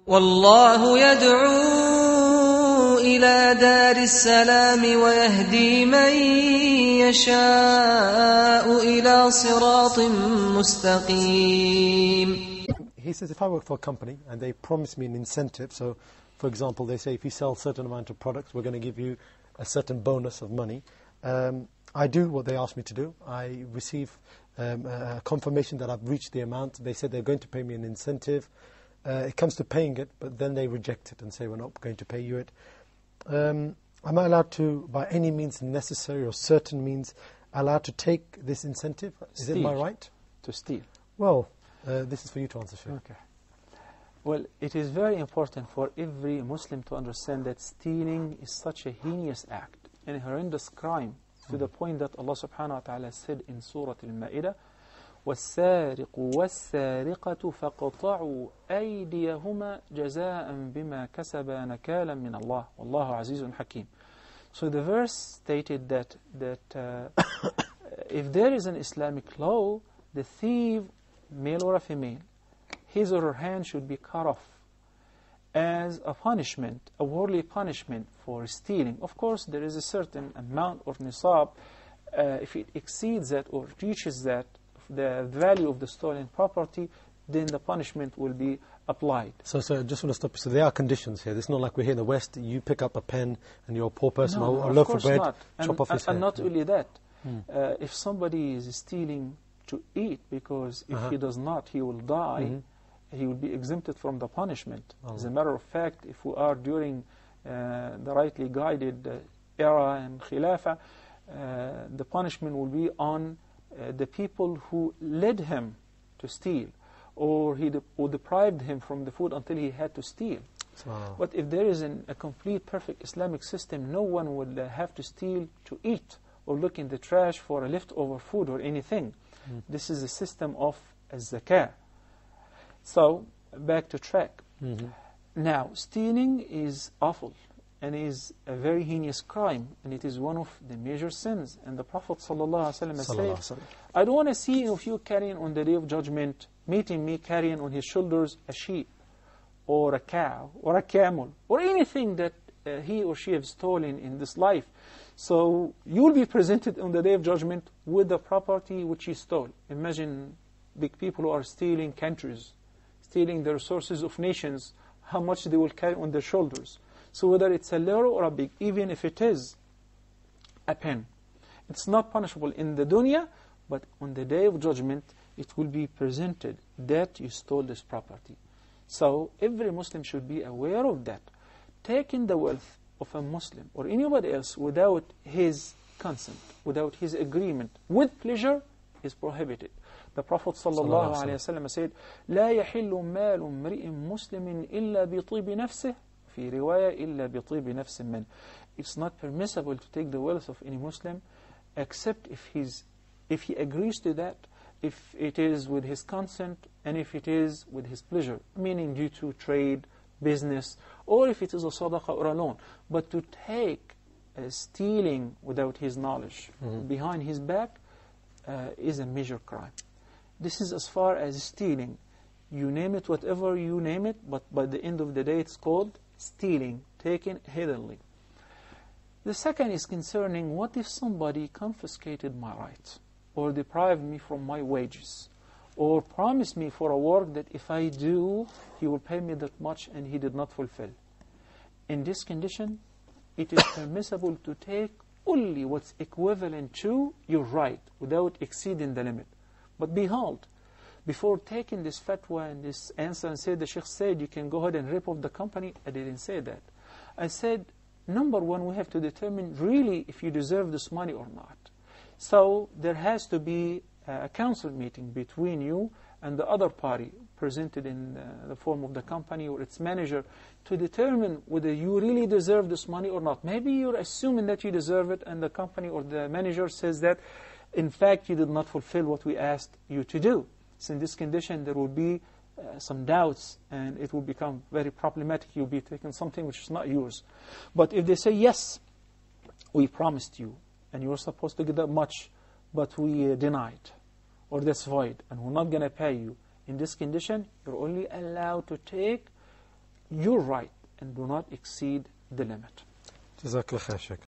والله يدعو إلى دار السلام ويهدي من يشاء إلى صراط مستقيم. He says, if I work for a company and they promise me an incentive, so for example they say if you sell a certain amount of products we're going to give you a certain bonus of money, I do what they ask me to do. I receive a confirmation that I've reached the amount. They said they're going to pay me an incentive. It comes to paying it, but then they reject it and say we're not going to pay you it. Am I allowed to, by any means necessary or certain means, allowed to take this incentive? Is it my right? To steal. Well, this is for you to answer, Shaykh. Okay. Well, it is very important for every Muslim to understand that stealing is such a heinous act and a horrendous crime, to the point that Allah subhanahu wa ta'ala said in Surah Al-Ma'idah, وَالسَّارِقُ وَالسَّارِقَةُ فَقَطَعُوا أَيْدِيَهُمَا جَزَاءً بِمَا كَسَبَا نَكَالًا مِنَ اللَّهِ وَاللَّهُ عَزِيزٌ حَكِيمٌ. So the verse stated that if there is an Islamic law, the thief, male or a female, his or her hand should be cut off as a punishment, a worldly punishment for stealing. Of course, there is a certain amount of nisab. If it exceeds that or reaches that, the value of the stolen property, then the punishment will be applied. So I just want to stop you. So there are conditions here. It's not like we're here in the West, you pick up a pen and you're a poor person, No, or a loaf of bread, not. chop off his head. And not only that, if somebody is stealing to eat, because if he does not, he will die, he will be exempted from the punishment. As a matter of fact, if we are during the rightly guided era and Khilafah, the punishment will be on the people who led him to steal, or who deprived him from the food until he had to steal. But if there is a complete, perfect Islamic system, no one would have to steal to eat or look in the trash for a leftover food or anything. This is a system of zakah. So, back to track. Now, stealing is awful and is a very heinous crime, and it is one of the major sins. And the Prophet ﷺ said, I don't want to see any of you carrying on the Day of Judgment, meeting me carrying on his shoulders a sheep, or a cow, or a camel, or anything that he or she has stolen in this life. So you will be presented on the Day of Judgment with the property which you stole. Imagine big people who are stealing countries, stealing the resources of nations, how much they will carry on their shoulders. So whether it's a little or a big, even if it is a pen, it's not punishable in the dunya, but on the Day of Judgment it will be presented that you stole this property. So every Muslim should be aware of that. Taking the wealth of a Muslim or anybody else without his consent, without his agreement, with pleasure, is prohibited. The Prophet ﷺ said, لا يحل مال امرئ مسلم إلا بطيب نفسه في رواية إلا بطيب نفس من. It's not permissible to take the wealth of any Muslim except if he agrees to that, if it is with his consent, and if it is with his pleasure, meaning due to trade, business, or if it is a sadaqah or a loan. But to take stealing without his knowledge behind his back is a major crime. This is as far as stealing. You name it, whatever you name it, but by the end of the day it's called stealing, taken hiddenly. The second is concerning, what if somebody confiscated my rights, or deprived me from my wages, or promised me for a work that if I do, he will pay me that much, and he did not fulfill. In this condition, it is permissible to take only what's equivalent to your right, without exceeding the limit. But behold, before taking this fatwa and this answer and said, the Sheikh said you can go ahead and rip off the company, I didn't say that. I said, number one, we have to determine really if you deserve this money or not. So there has to be a council meeting between you and the other party presented in the form of the company or its manager to determine whether you really deserve this money or not. Maybe you're assuming that you deserve it, and the company or the manager says that in fact you did not fulfill what we asked you to do. So in this condition there will be some doubts, and it will become very problematic. You'll be taking something which is not yours. But if they say, yes, we promised you and you were supposed to get that much, but we denied, or that's void, and we're not going to pay you, in this condition you're only allowed to take your right and do not exceed the limit. جزاك الله خير شيخ.